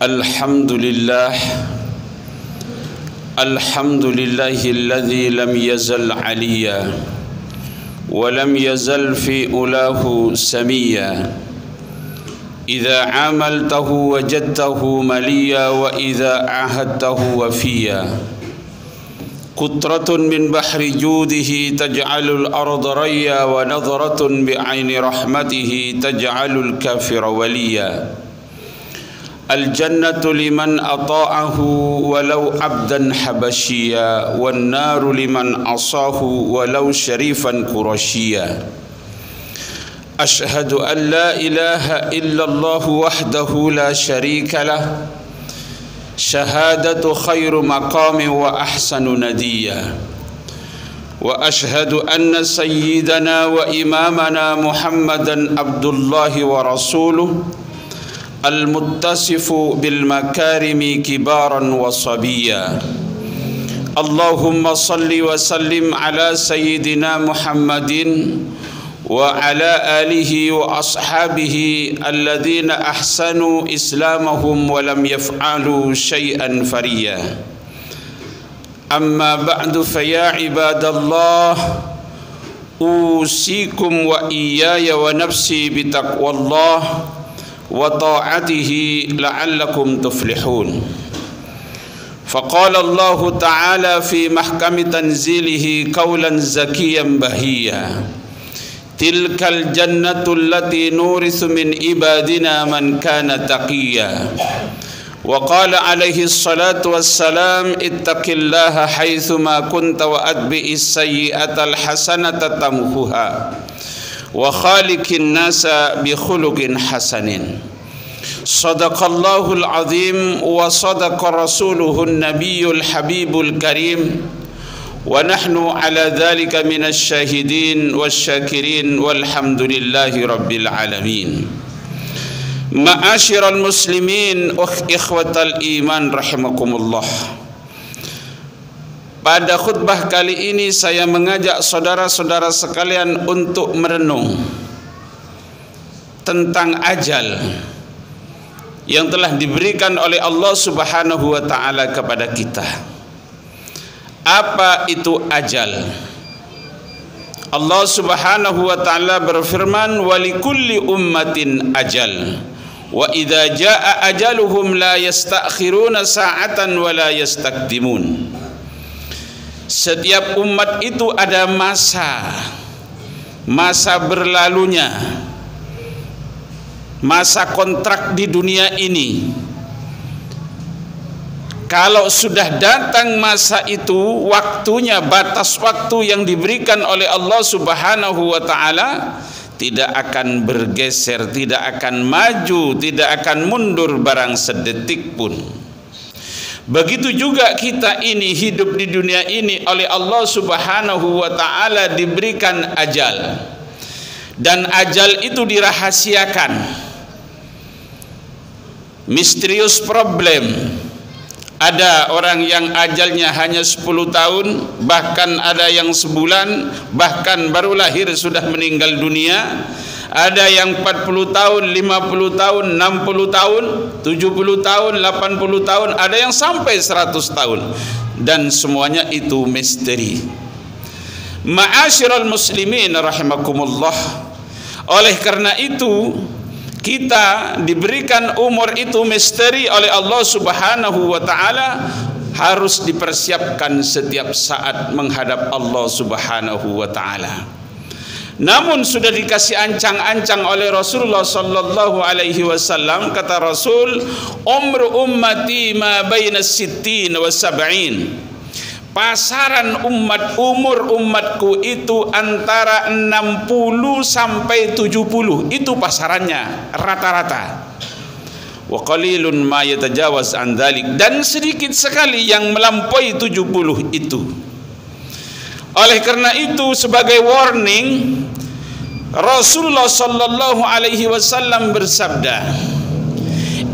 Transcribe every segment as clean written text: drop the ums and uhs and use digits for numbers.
Alhamdulillah alladzi lam yazal aliyya wa lam yazal fi ulahu samiyya idza amaltahu wajadtahu maliya wa idza ahadtahu wafiya qutratun min bahri judihi taj'alul arda rayya wa nadhratun bi aini rahmatihi taj'alul kafira waliya الجنة لمن أطاعه ولو عبدا حبشيا والنار لمن عصاه ولو شريفا قرشيا أشهد أن لا إله إلا الله وحده لا شريك له شهادة خير مقام وأحسن نديا وأشهد أن سيدنا وإمامنا محمدا عبد الله ورسوله المتصف بالمكارم كبارا وصبيا اللهم صل وسلم على سيدنا محمد وعلى آله وأصحابه الذين أحسنوا إسلامهم ولم يفعلوا شيئا فريا أما بعد فيا عباد الله أوصيكم وإياي ونفسي بتقوى الله وطاعته لعلكم تفلحون فقال الله تعالى في محكم تنزيله قولا زكيا بهيا تلك الجنة التي نورث من عبادنا من كان تقيا وقال عليه الصلاة والسلام اتق الله حيثما كنت وأتبع السيئة الحسنة تمحها وخالق الناس بخلق حسن صدق الله العظيم وصدق رسوله النبي الحبيب الكريم ونحن على ذلك من الشاهدين والشاكرين والحمد لله رب العالمين معاشر المسلمين إخوة الإيمان رحمكم الله. Pada khutbah kali ini saya mengajak saudara-saudara sekalian untuk merenung tentang ajal yang telah diberikan oleh Allah Subhanahu wa taala kepada kita. Apa itu ajal? Allah Subhanahu wa taala berfirman, "Wa likulli ummatin ajal. Wa idza jaa ajaluhum la yastakhiruna sa'atan wa la yastaqdimun." Setiap umat itu ada masa berlalunya, masa kontrak di dunia ini. Kalau sudah datang masa itu, waktunya, batas waktu yang diberikan oleh Allah Subhanahu wa taala tidak akan bergeser, tidak akan maju, tidak akan mundur barang sedetik pun. Begitu juga kita ini hidup di dunia ini oleh Allah Subhanahu wa taala diberikan ajal. Dan ajal itu dirahasiakan. Misterius problem. Ada orang yang ajalnya hanya 10 tahun, bahkan ada yang sebulan, bahkan baru lahir sudah meninggal dunia. Ada yang 40 tahun, 50 tahun, 60 tahun, 70 tahun, 80 tahun, ada yang sampai 100 tahun. Dan semuanya itu misteri. Ma'asyiral muslimin rahimakumullah. Oleh karena itu, kita diberikan umur itu misteri oleh Allah Subhanahu wa taala, harus dipersiapkan setiap saat menghadap Allah Subhanahu wa taala. Namun sudah dikasih ancang-ancang oleh Rasulullah sallallahu alaihi wasallam, kata Rasul, umru ummati ma baina sittin wa sab'in. Pasaran umur umatku itu antara 60 sampai 70. Itu pasarannya rata-rata. Wa qalilun ma yatajawaz an dzalik, dan sedikit sekali yang melampaui 70 itu. Oleh karena itu, sebagai warning, Rasulullah sallallahu alaihi wasallam bersabda,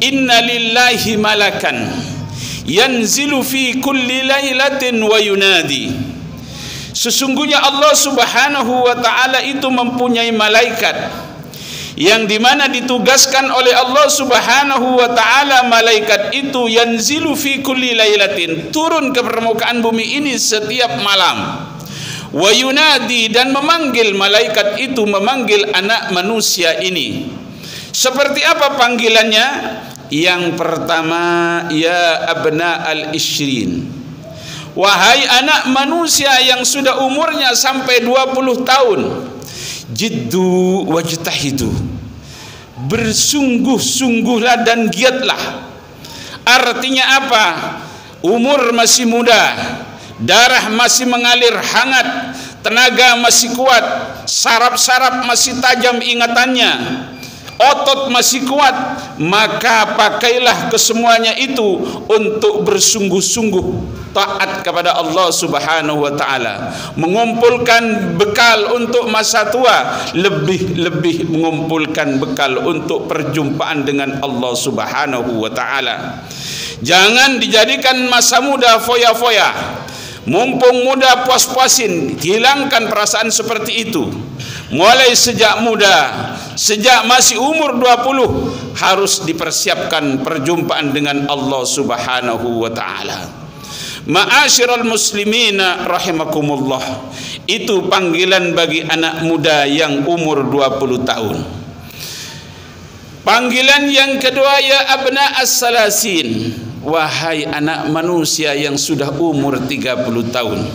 "Inna lillahi malakan yanzilu fi kulli lailatin wa yunadi." Sesungguhnya Allah Subhanahu wa taala itu mempunyai malaikat yang dimana ditugaskan oleh Allah Subhanahu wa ta'ala malaikat itu yanzilu fi kulli lailatin, turun ke permukaan bumi ini setiap malam, wa yunadi, dan memanggil, malaikat itu memanggil anak manusia ini. Seperti apa panggilannya? Yang pertama, ya abna al-ishrin, wahai anak manusia yang sudah umurnya sampai 20 tahun, jiddu wajtahidu, bersungguh-sungguhlah dan giatlah. Artinya apa? Umur masih muda, darah masih mengalir hangat, tenaga masih kuat, saraf-saraf masih tajam ingatannya, otot masih kuat, maka pakailah kesemuanya itu untuk bersungguh-sungguh taat kepada Allah Subhanahu wa ta'ala, mengumpulkan bekal untuk masa tua, lebih-lebih mengumpulkan bekal untuk perjumpaan dengan Allah Subhanahu wa ta'ala. Jangan dijadikan masa muda foya-foya, mumpung muda puas-puasin, hilangkan perasaan seperti itu. Mulai sejak muda, sejak masih umur 20, harus dipersiapkan perjumpaan dengan Allah Subhanahu wa ta'ala. Ma'asyiral muslimina rahimakumullah, itu panggilan bagi anak muda yang umur 20 tahun. Panggilan yang kedua, ya abna as-salasin, wahai anak manusia yang sudah umur 30 tahun.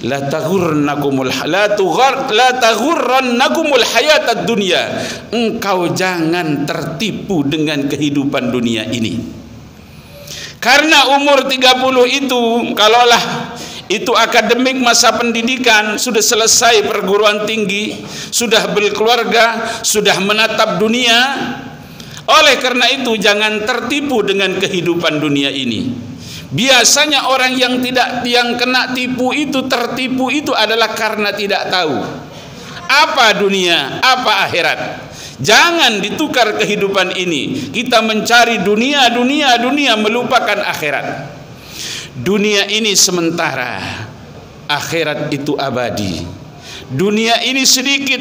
La taghurrannakumul hayatad dunya, engkau jangan tertipu dengan kehidupan dunia ini. Karena umur 30 itu, kalaulah itu akademik, masa pendidikan, sudah selesai perguruan tinggi, sudah berkeluarga, sudah menatap dunia. Oleh karena itu jangan tertipu dengan kehidupan dunia ini. Biasanya orang yang kena tipu itu, tertipu itu adalah karena tidak tahu apa dunia, apa akhirat. Jangan ditukar kehidupan ini. Kita mencari dunia, melupakan akhirat. Dunia ini sementara, akhirat itu abadi. Dunia ini sedikit,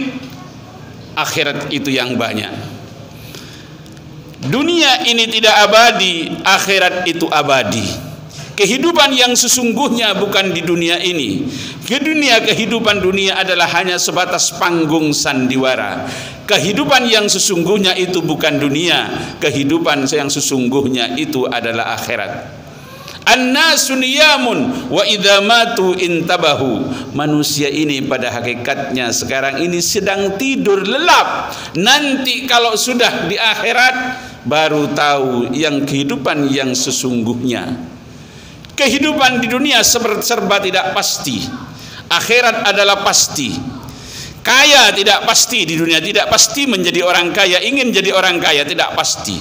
akhirat itu yang banyak. Dunia ini tidak abadi, akhirat itu abadi. Kehidupan yang sesungguhnya bukan di dunia ini. Kehidupan dunia adalah hanya sebatas panggung sandiwara. Kehidupan yang sesungguhnya itu bukan dunia. Kehidupan yang sesungguhnya itu adalah akhirat. An-nasu niyamun wa idza matu intabahu. Manusia ini pada hakikatnya sekarang ini sedang tidur lelap. Nanti kalau sudah di akhirat baru tahu yang kehidupan yang sesungguhnya. Kehidupan di dunia serba tidak pasti. Akhirat adalah pasti. Kaya tidak pasti di dunia, tidak pasti menjadi orang kaya, ingin jadi orang kaya tidak pasti.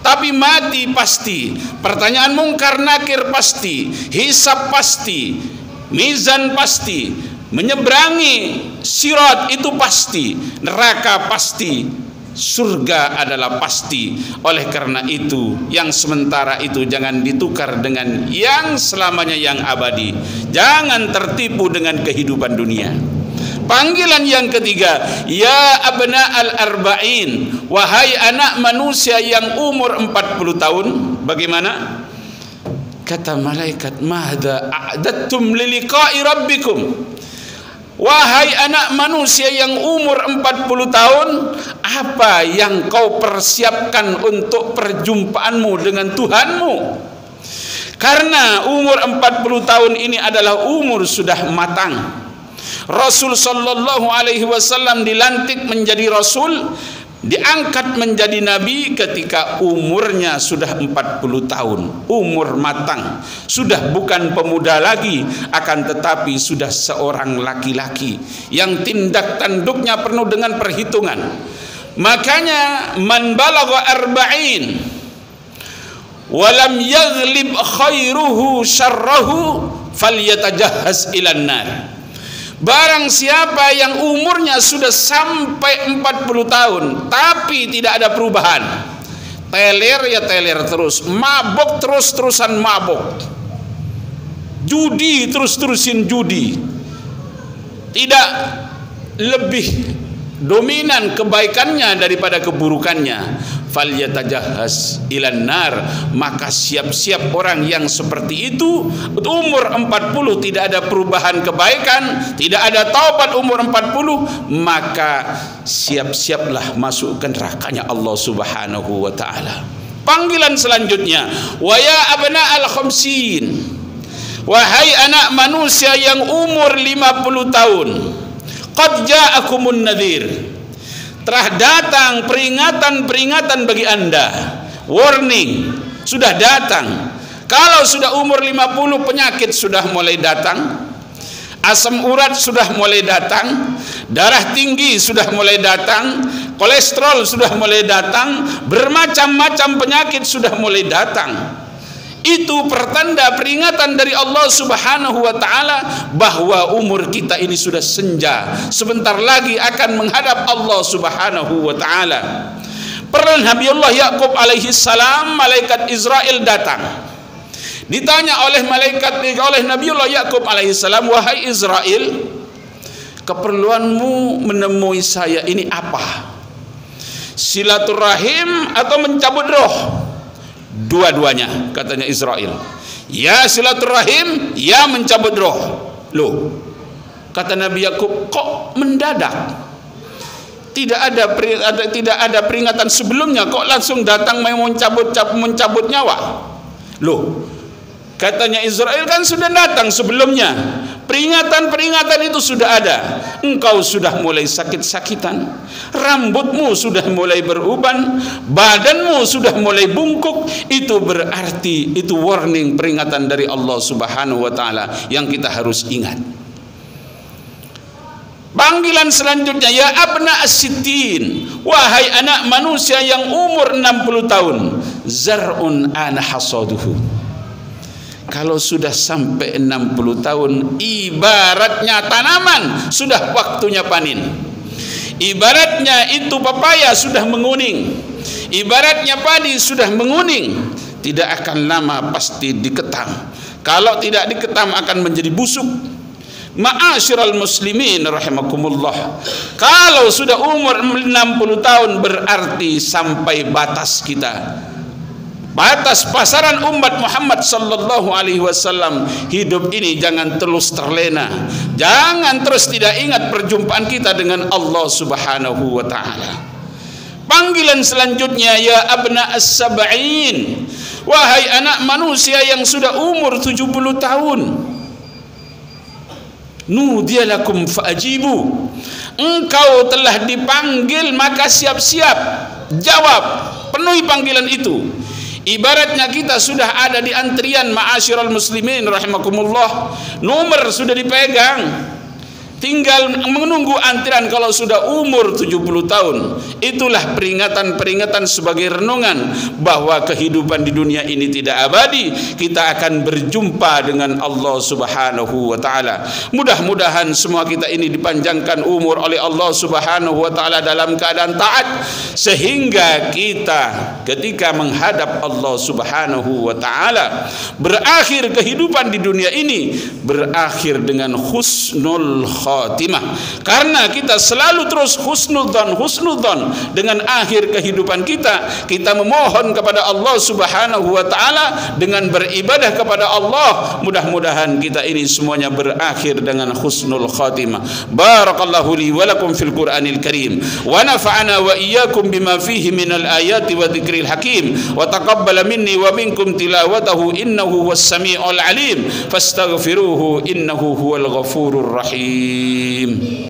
Tapi mati pasti, pertanyaan mungkar nakir pasti, hisab pasti, mizan pasti, menyeberangi sirat itu pasti, neraka pasti, surga adalah pasti. Oleh karena itu yang sementara itu jangan ditukar dengan yang selamanya, yang abadi. Jangan tertipu dengan kehidupan dunia. Panggilan yang ketiga, ya abna al-arba'in, wahai anak manusia yang umur 40 tahun. Bagaimana? Kata malaikat, mahda a'dattum liliqa'i rabbikum. Wahai anak manusia yang umur 40 tahun, apa yang kau persiapkan untuk perjumpaanmu dengan Tuhanmu? Karena umur 40 tahun ini adalah umur sudah matang. Rasul sallallahu alaihi wasallam dilantik menjadi rasul, diangkat menjadi nabi ketika umurnya sudah 40 tahun, umur matang, sudah bukan pemuda lagi, akan tetapi sudah seorang laki-laki yang tindak tanduknya penuh dengan perhitungan. Makanya man balagha arba'in walam yaghlib khairuhu syarrahu falyatajahhaz ilan nar. Barang siapa yang umurnya sudah sampai 40 tahun tapi tidak ada perubahan, teler ya teler terus, mabok terus-terusan mabok, judi terus-terusin judi, tidak lebih dominan kebaikannya daripada keburukannya. Falyatajahhaz ilan nar, maka siap-siap orang yang seperti itu. Umur 40 tidak ada perubahan kebaikan, tidak ada taubat umur 40, maka siap-siaplah masuk ke nerakanya Allah Subhanahu wa taala. Panggilan selanjutnya, wa ya abna al-khamsin, wahai anak manusia yang umur 50 tahun, qad ja'akumun nadhir, telah datang peringatan-peringatan bagi anda, warning sudah datang. Kalau sudah umur 50, penyakit sudah mulai datang, asam urat sudah mulai datang, darah tinggi sudah mulai datang, kolesterol sudah mulai datang, bermacam-macam penyakit sudah mulai datang. Itu pertanda peringatan dari Allah Subhanahu wa taala bahwa umur kita ini sudah senja, sebentar lagi akan menghadap Allah Subhanahu wa taala. Pernah Nabiullah Yakub alaihi salam, malaikat Israel datang. Ditanya oleh Nabiullah Yakub alaihi salam, wahai Israel, keperluanmu menemui saya ini apa? Silaturahim atau mencabut roh? Dua-duanya, katanya Israel. Ya silaturahim, ya mencabut roh. Loh, kata Nabi Yakub, kok mendadak? Tidak ada peringatan sebelumnya, kok langsung datang mau mencabut nyawa? Loh, katanya Israel, kan sudah datang sebelumnya. Peringatan-peringatan itu sudah ada. Engkau sudah mulai sakit-sakitan, rambutmu sudah mulai beruban, badanmu sudah mulai bungkuk. Itu berarti itu warning, peringatan dari Allah Subhanahu wa taala yang kita harus ingat. Panggilan selanjutnya, ya abna as-sittin, wahai anak manusia yang umur 60 tahun, zar'un ana hasaduhu. Kalau sudah sampai 60 tahun, ibaratnya tanaman sudah waktunya panen. Ibaratnya itu papaya sudah menguning, ibaratnya padi sudah menguning. Tidak akan lama pasti diketam. Kalau tidak diketam akan menjadi busuk. Ma'asyiral muslimin rahimakumullah, kalau sudah umur 60 tahun berarti sampai batas kita, batas pasaran umat Muhammad sallallahu alaihi wasallam. Hidup ini jangan terus terlena, jangan terus tidak ingat perjumpaan kita dengan Allah Subhanahu wa taala. Panggilan selanjutnya, ya abna as-sab'in, wahai anak manusia yang sudah umur 70 tahun, nudiya lakum fa'ajibu, engkau telah dipanggil maka siap-siap jawab, penuhi panggilan itu. Ibaratnya kita sudah ada di antrian, ma'asyiral muslimin rahimakumullah, nomor sudah dipegang, tinggal menunggu antrian kalau sudah umur 70 tahun. Itulah peringatan-peringatan sebagai renungan bahwa kehidupan di dunia ini tidak abadi. Kita akan berjumpa dengan Allah Subhanahu wa taala. Mudah-mudahan semua kita ini dipanjangkan umur oleh Allah Subhanahu wa taala dalam keadaan taat, sehingga kita ketika menghadap Allah Subhanahu wa taala berakhir kehidupan di dunia ini berakhir dengan husnul khatimah, karena kita selalu terus husnudzan dengan akhir kehidupan kita. Kita memohon kepada Allah Subhanahu wa taala dengan beribadah kepada Allah, mudah-mudahan kita ini semuanya berakhir dengan husnul khatimah. Barakallahu li wa lakum fil Qur'anil Karim, wa nafa'ana wa iyyakum bima fihi minal ayati wa dzikril hakim, wa taqabbala minni wa minkum tilawatahu innahu huwas samiul alim, fastaghfiruhu innahu huwal ghafurur rahim.